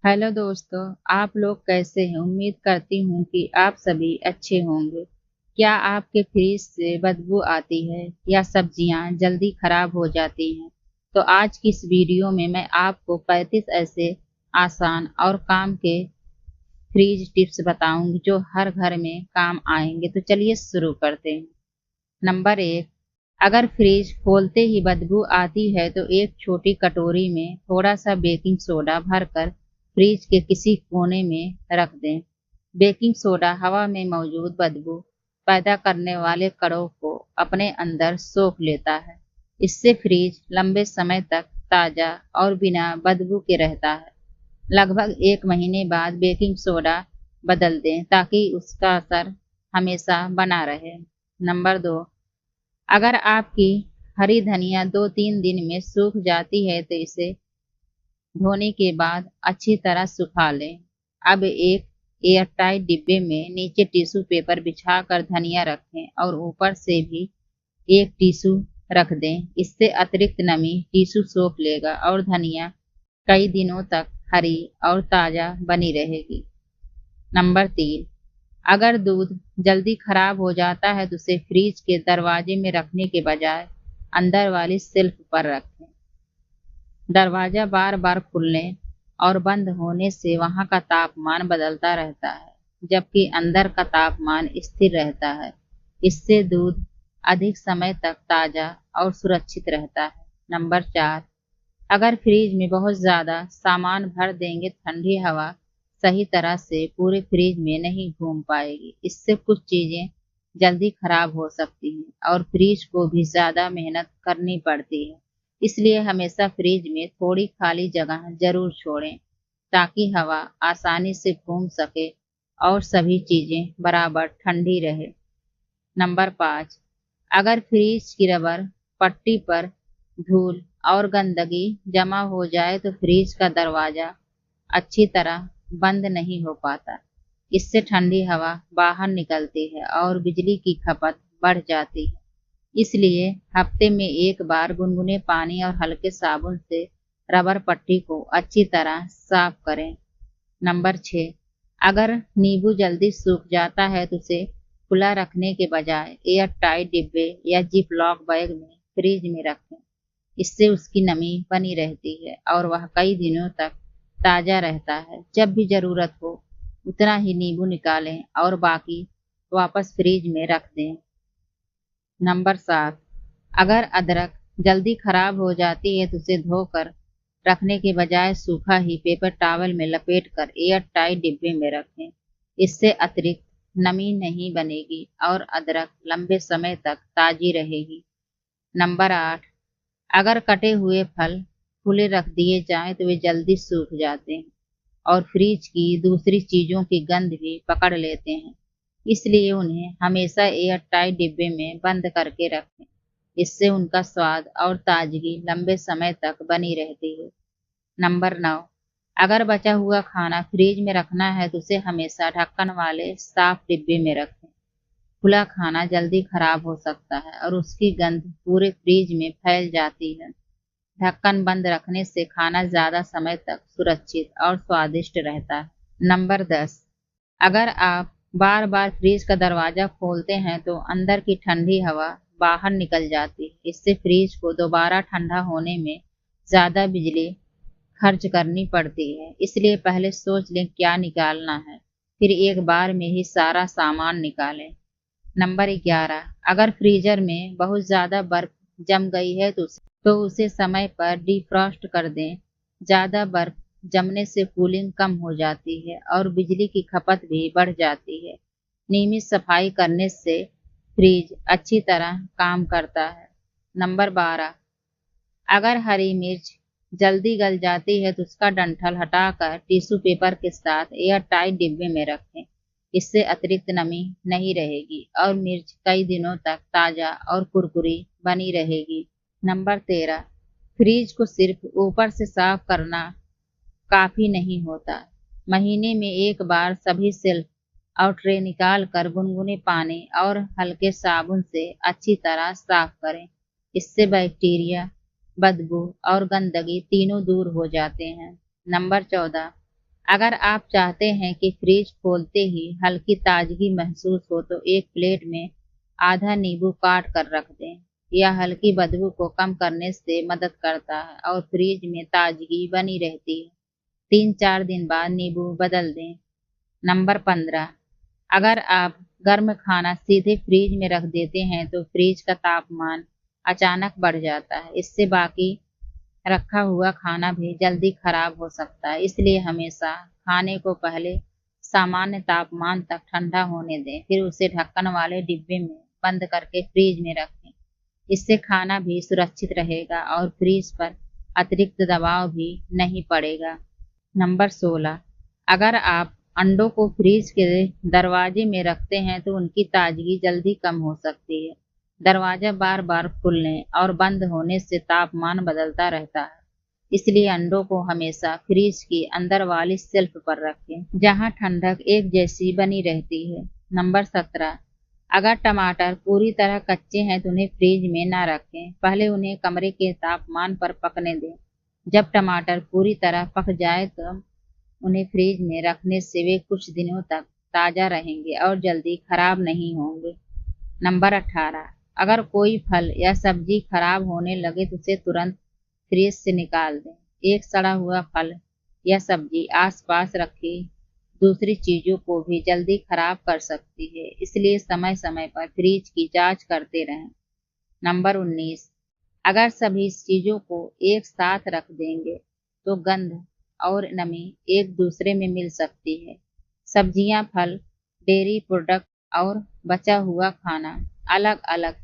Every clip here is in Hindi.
हेलो दोस्तों, आप लोग कैसे हैं? उम्मीद करती हूँ कि आप सभी अच्छे होंगे। क्या आपके फ्रिज से बदबू आती है या सब्जियां जल्दी खराब हो जाती हैं? तो आज की इस वीडियो में मैं आपको 35 ऐसे आसान और काम के फ्रिज टिप्स बताऊंगी जो हर घर में काम आएंगे। तो चलिए शुरू करते हैं। नंबर 1, अगर फ्रिज खोलते ही बदबू आती है तो एक छोटी कटोरी में थोड़ा सा बेकिंग सोडा भरकर फ्रिज के किसी कोने में रख दें। बेकिंग सोडा हवा में मौजूद बदबू पैदा करने वाले कणों को अपने अंदर सोख लेता है। इससे फ्रिज लंबे समय तक ताज़ा और बिना बदबू के रहता है। लगभग 1 महीने बाद बेकिंग सोडा बदल दें ताकि उसका असर हमेशा बना रहे। नंबर 2, अगर आपकी हरी धनिया 2-3 दिन में सूख जाती है तो इसे धोने के बाद अच्छी तरह सुखा लें। अब एक एयरटाइट डिब्बे में नीचे टिश्यू पेपर बिछाकर धनिया रखें और ऊपर से भी एक टिश्यू रख दें। इससे अतिरिक्त नमी टिश्यू सोख लेगा और धनिया कई दिनों तक हरी और ताज़ा बनी रहेगी। नंबर 3, अगर दूध जल्दी खराब हो जाता है तो उसे फ्रिज के दरवाजे में रखने के बजाय अंदर वाली शेल्फ पर रखें। दरवाजा बार बार खुलने और बंद होने से वहां का तापमान बदलता रहता है, जबकि अंदर का तापमान स्थिर रहता है। इससे दूध अधिक समय तक ताज़ा और सुरक्षित रहता है। नंबर 4, अगर फ्रिज में बहुत ज़्यादा सामान भर देंगे, ठंडी हवा सही तरह से पूरे फ्रिज में नहीं घूम पाएगी। इससे कुछ चीज़ें जल्दी खराब हो सकती हैं और फ्रिज को भी ज़्यादा मेहनत करनी पड़ती है। इसलिए हमेशा फ्रिज में थोड़ी खाली जगह जरूर छोड़ें ताकि हवा आसानी से घूम सके और सभी चीज़ें बराबर ठंडी रहे। नंबर 5, अगर फ्रिज की रबर पट्टी पर धूल और गंदगी जमा हो जाए तो फ्रिज का दरवाजा अच्छी तरह बंद नहीं हो पाता। इससे ठंडी हवा बाहर निकलती है और बिजली की खपत बढ़ जाती है। इसलिए हफ्ते में एक बार गुनगुने पानी और हल्के साबुन से रबर पट्टी को अच्छी तरह साफ करें। नंबर 6, अगर नींबू जल्दी सूख जाता है तो उसे खुला रखने के बजाय एयर टाइट डिब्बे या जिप लॉक बैग में फ्रिज में रखें। इससे उसकी नमी बनी रहती है और वह कई दिनों तक ताज़ा रहता है। जब भी ज़रूरत हो उतना ही नींबू निकालें और बाकी वापस फ्रिज में रख दें। नंबर 7, अगर अदरक जल्दी खराब हो जाती है तो उसे धोकर रखने के बजाय सूखा ही पेपर टॉवल में लपेटकर एयर टाइट डिब्बे में रखें। इससे अतिरिक्त नमी नहीं बनेगी और अदरक लंबे समय तक ताज़ी रहेगी। नंबर 8, अगर कटे हुए फल खुले रख दिए जाएं तो वे जल्दी सूख जाते हैं और फ्रिज की दूसरी चीज़ों की गंध भी पकड़ लेते हैं। इसलिए उन्हें हमेशा एयर टाइट डिब्बे में बंद करके रखें। इससे उनका स्वाद और ताजगी लंबे समय तक बनी रहती है। नंबर 9, अगर बचा हुआ खाना फ्रिज में रखना है तो उसे हमेशा ढक्कन वाले साफ डिब्बे में रखें। खुला खाना जल्दी खराब हो सकता है और उसकी गंध पूरे फ्रिज में फैल जाती है। ढक्कन बंद रखने से खाना ज़्यादा समय तक सुरक्षित और स्वादिष्ट रहता है। नंबर 10, अगर आप बार बार फ्रिज का दरवाज़ा खोलते हैं तो अंदर की ठंडी हवा बाहर निकल जाती है। इससे फ्रिज को दोबारा ठंडा होने में ज़्यादा बिजली खर्च करनी पड़ती है। इसलिए पहले सोच लें क्या निकालना है, फिर एक बार में ही सारा सामान निकालें। नंबर 11, अगर फ्रीजर में बहुत ज़्यादा बर्फ जम गई है तो उसे समय पर डिफ्रॉस्ट कर दें। ज़्यादा बर्फ जमने से कूलिंग कम हो जाती है और बिजली की खपत भी बढ़ जाती है। नियमित सफाई करने से फ्रिज अच्छी तरह काम करता है। नंबर 12, अगर हरी मिर्च जल्दी गल जाती है तो उसका डंठल हटाकर टिश्यू पेपर के साथ एयर टाइट डिब्बे में रखें। इससे अतिरिक्त नमी नहीं रहेगी और मिर्च कई दिनों तक ताज़ा और कुरकुरी बनी रहेगी। नंबर 13, फ्रिज को सिर्फ ऊपर से साफ करना काफ़ी नहीं होता। महीने में एक बार सभी शेल्फ और ट्रे निकाल कर गुनगुने पानी और हल्के साबुन से अच्छी तरह साफ करें। इससे बैक्टीरिया, बदबू और गंदगी तीनों दूर हो जाते हैं। नंबर 14, अगर आप चाहते हैं कि फ्रिज खोलते ही हल्की ताजगी महसूस हो तो एक प्लेट में आधा नींबू काट कर रख दें। यह हल्की बदबू को कम करने से मदद करता है और फ्रिज में ताजगी बनी रहती है। 3-4 दिन बाद नींबू बदल दें। नंबर 15, अगर आप गर्म खाना सीधे फ्रिज में रख देते हैं तो फ्रिज का तापमान अचानक बढ़ जाता है। इससे बाकी रखा हुआ खाना भी जल्दी खराब हो सकता है। इसलिए हमेशा खाने को पहले सामान्य तापमान तक ठंडा होने दें, फिर उसे ढक्कन वाले डिब्बे में बंद करके फ्रिज में रखें। इससे खाना भी सुरक्षित रहेगा और फ्रिज पर अतिरिक्त दबाव भी नहीं पड़ेगा। नंबर 16, अगर आप अंडों को फ्रिज के दरवाजे में रखते हैं तो उनकी ताजगी जल्दी कम हो सकती है। दरवाजा बार बार खुलने और बंद होने से तापमान बदलता रहता है। इसलिए अंडों को हमेशा फ्रिज की अंदर वाली शेल्फ पर रखें, जहां ठंडक एक जैसी बनी रहती है। नंबर 17, अगर टमाटर पूरी तरह कच्चे हैं तो उन्हें फ्रिज में ना रखें। पहले उन्हें कमरे के तापमान पर पकने दें। जब टमाटर पूरी तरह पक जाए तो उन्हें फ्रिज में रखने से वे कुछ दिनों तक ताज़ा रहेंगे और जल्दी खराब नहीं होंगे। नंबर 18, अगर कोई फल या सब्जी खराब होने लगे तो उसे तुरंत फ्रिज से निकाल दें। एक सड़ा हुआ फल या सब्जी आसपास रखी दूसरी चीजों को भी जल्दी खराब कर सकती है। इसलिए समय समय पर फ्रिज की जांच करते रहें। नंबर 19, अगर सभी चीजों को एक साथ रख देंगे तो गंध और नमी एक दूसरे में मिल सकती है। सब्जियां, फल, डेयरी प्रोडक्ट और बचा हुआ खाना अलग अलग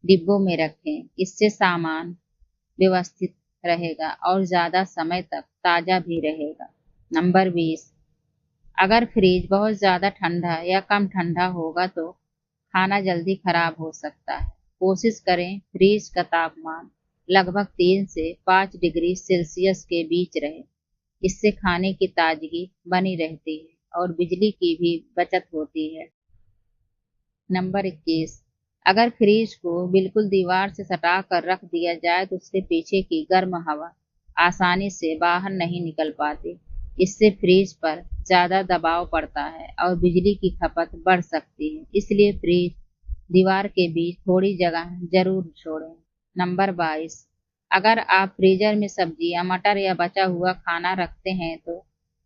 डिब्बों में रखें। इससे सामान व्यवस्थित रहेगा और ज़्यादा समय तक ताज़ा भी रहेगा। नंबर 20, अगर फ्रिज बहुत ज़्यादा ठंडा या कम ठंडा होगा तो खाना जल्दी खराब हो सकता है। कोशिश करें फ्रिज का तापमान लगभग 3 से 5 डिग्री सेल्सियस के बीच रहे। इससे खाने की ताजगी बनी रहती है और बिजली की भी बचत होती है। नंबर 21, अगर फ्रिज को बिल्कुल दीवार से सटा कर रख दिया जाए तो उसके पीछे की गर्म हवा आसानी से बाहर नहीं निकल पाती। इससे फ्रिज पर ज़्यादा दबाव पड़ता है और बिजली की खपत बढ़ सकती है। इसलिए फ्रिज दीवार के बीच थोड़ी जगह जरूर छोड़ें। नंबर 22, अगर आप फ्रीजर में सब्जी या मटर या बचा हुआ खाना रखते हैं तो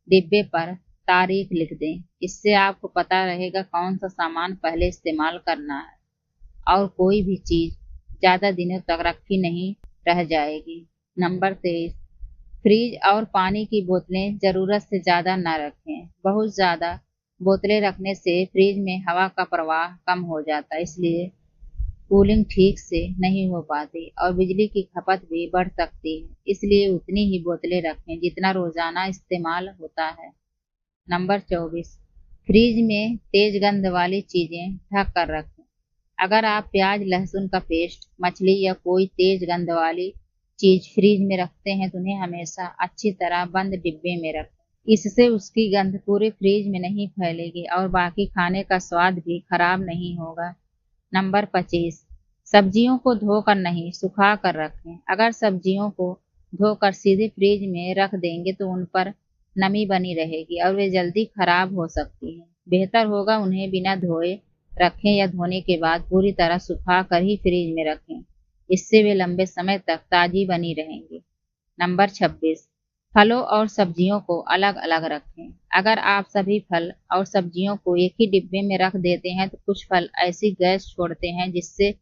डिब्बे पर तारीख लिख दें। इससे आपको पता रहेगा कौन सा सामान पहले इस्तेमाल करना है और कोई भी चीज़ ज़्यादा दिनों तक रखी नहीं रह जाएगी। नंबर 23, फ्रिज और पानी की बोतलें ज़रूरत से ज़्यादा न रखें। बहुत ज़्यादा बोतलें रखने से फ्रिज में हवा का प्रवाह कम हो जाता है, इसलिए कूलिंग ठीक से नहीं हो पाती और बिजली की खपत भी बढ़ सकती है। इसलिए उतनी ही बोतलें रखें जितना रोज़ाना इस्तेमाल होता है। नंबर 24, फ्रिज में तेज गंध वाली चीज़ें ढक कर रखें। अगर आप प्याज, लहसुन का पेस्ट, मछली या कोई तेज गंध वाली चीज़ फ्रिज में रखते हैं तो उन्हें हमेशा अच्छी तरह बंद डिब्बे में रखें। इससे उसकी गंध पूरे फ्रिज में नहीं फैलेगी और बाकी खाने का स्वाद भी खराब नहीं होगा। नंबर 25, सब्जियों को धोकर नहीं, सुखा कर रखें। अगर सब्जियों को धोकर सीधे फ्रिज में रख देंगे तो उन पर नमी बनी रहेगी और वे जल्दी खराब हो सकती हैं। बेहतर होगा उन्हें बिना धोए रखें या धोने के बाद पूरी तरह सुखा कर ही फ्रिज में रखें। इससे वे लंबे समय तक ताज़ी बनी रहेंगी। नंबर 26, फलों और सब्जियों को अलग अलग रखें। अगर आप सभी फल और सब्जियों को एक ही डिब्बे में रख देते हैं तो कुछ फल ऐसी गैस छोड़ते हैं जिससे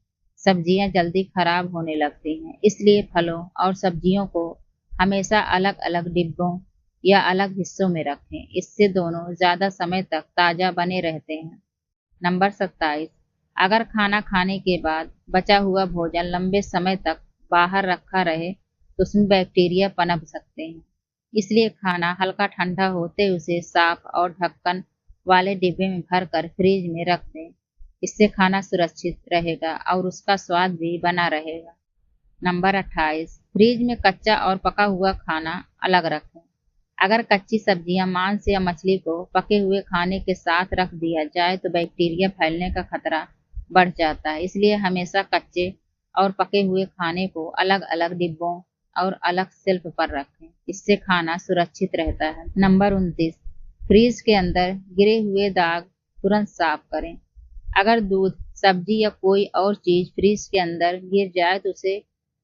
सब्जियां जल्दी खराब होने लगती हैं। इसलिए फलों और सब्जियों को हमेशा अलग अलग डिब्बों या अलग हिस्सों में रखें। इससे दोनों ज़्यादा समय तक ताज़ा बने रहते हैं। नंबर 27, अगर खाना खाने के बाद बचा हुआ भोजन लंबे समय तक बाहर रखा रहे तो उसमें बैक्टीरिया पनप सकते हैं। इसलिए खाना हल्का ठंडा होते उसे साफ और ढक्कन वाले डिब्बे में भरकर फ्रिज में रख दें। इससे खाना सुरक्षित रहेगा और उसका स्वाद भी बना रहेगा। नंबर 28, फ्रिज में कच्चा और पका हुआ खाना अलग रखें। अगर कच्ची सब्जियां, मांस या मछली को पके हुए खाने के साथ रख दिया जाए तो बैक्टीरिया फैलने का खतरा बढ़ जाता है। इसलिए हमेशा कच्चे और पके हुए खाने को अलग अलग डिब्बों और अलग शेल्फ पर रखें। इससे खाना सुरक्षित रहता है। नंबर 29, फ्रीज के अंदर गिरे हुए दाग तुरंत साफ करें। अगर दूध, सब्जी या कोई और चीज फ्रीज के अंदर गिर जाए तो उसे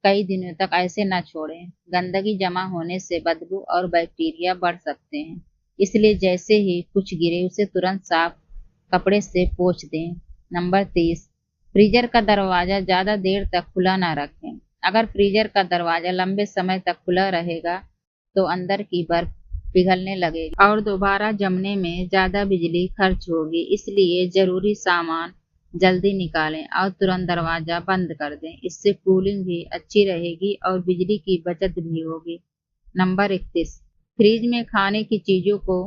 कई दिनों तक ऐसे न छोड़ें। गंदगी जमा होने से बदबू और बैक्टीरिया बढ़ सकते हैं। इसलिए जैसे ही कुछ गिरे उसे तुरंत साफ कपड़े से पोंछ दें। नंबर 30, फ्रीजर का दरवाजा ज्यादा देर तक खुला ना रखें। अगर फ्रीजर का दरवाजा लंबे समय तक खुला रहेगा तो अंदर की बर्फ पिघलने लगेगी और दोबारा जमने में ज्यादा बिजली खर्च होगी। इसलिए जरूरी सामान जल्दी निकालें और तुरंत दरवाजा बंद कर दें। इससे कूलिंग भी अच्छी रहेगी और बिजली की बचत भी होगी। नंबर 31, फ्रिज में खाने की चीजों को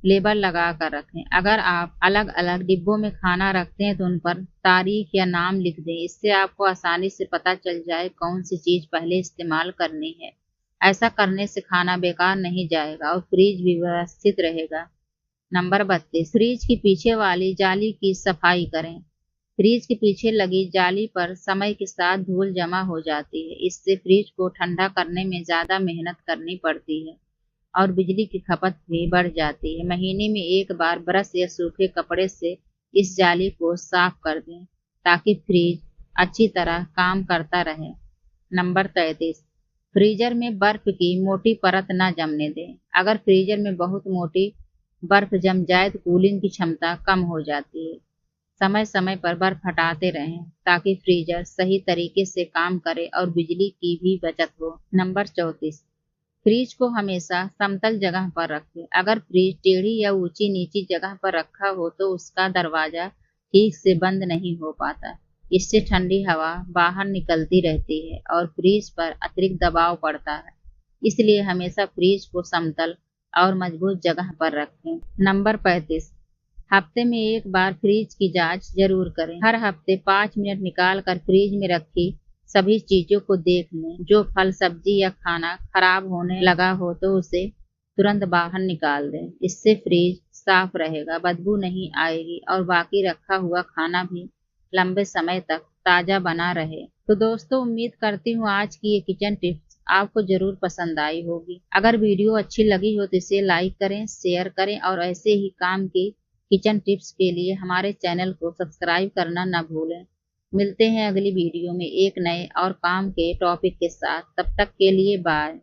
लेबल लगा कर रखें। अगर आप अलग अलग डिब्बों में खाना रखते हैं तो उन पर तारीख या नाम लिख दें। इससे आपको आसानी से पता चल जाए कौन सी चीज पहले इस्तेमाल करनी है। ऐसा करने से खाना बेकार नहीं जाएगा और फ्रिज भी व्यवस्थित रहेगा। नंबर 32, फ्रिज की पीछे वाली जाली की सफाई करें। फ्रिज के पीछे लगी जाली पर समय के साथ धूल जमा हो जाती है। इससे फ्रिज को ठंडा करने में ज्यादा मेहनत करनी पड़ती है और बिजली की खपत भी बढ़ जाती है। महीने में एक बार ब्रश या सूखे कपड़े से इस जाली को साफ कर दें ताकि फ्रिज अच्छी तरह काम करता रहे। नंबर 33, फ्रीजर में बर्फ की मोटी परत न जमने दें। अगर फ्रीजर में बहुत मोटी बर्फ जम जाए तो कूलिंग की क्षमता कम हो जाती है। समय समय पर बर्फ हटाते रहें ताकि फ्रीजर सही तरीके से काम करे और बिजली की भी बचत हो। नंबर 34, फ्रिज को हमेशा समतल जगह पर रखें। अगर फ्रिज टेढ़ी या ऊंची नीची जगह पर रखा हो तो उसका दरवाजा ठीक से बंद नहीं हो पाता। इससे ठंडी हवा बाहर निकलती रहती है और फ्रिज पर अतिरिक्त दबाव पड़ता है। इसलिए हमेशा फ्रिज को समतल और मजबूत जगह पर रखें। नंबर 35, हफ्ते में एक बार फ्रिज की जांच जरूर करें। हर हफ्ते 5 मिनट निकाल कर फ्रिज में रखी सभी चीजों को देख लें। जो फल, सब्जी या खाना खराब होने लगा हो तो उसे तुरंत बाहर निकाल दें। इससे फ्रिज साफ रहेगा, बदबू नहीं आएगी और बाकी रखा हुआ खाना भी लंबे समय तक ताजा बना रहे। तो दोस्तों, उम्मीद करती हूँ आज की ये किचन टिप्स आपको जरूर पसंद आई होगी। अगर वीडियो अच्छी लगी हो तो इसे लाइक करें, शेयर करें और ऐसे ही काम की किचन टिप्स के लिए हमारे चैनल को सब्सक्राइब करना न भूलें। मिलते हैं अगली वीडियो में एक नए और काम के टॉपिक के साथ। तब तक के लिए बाय।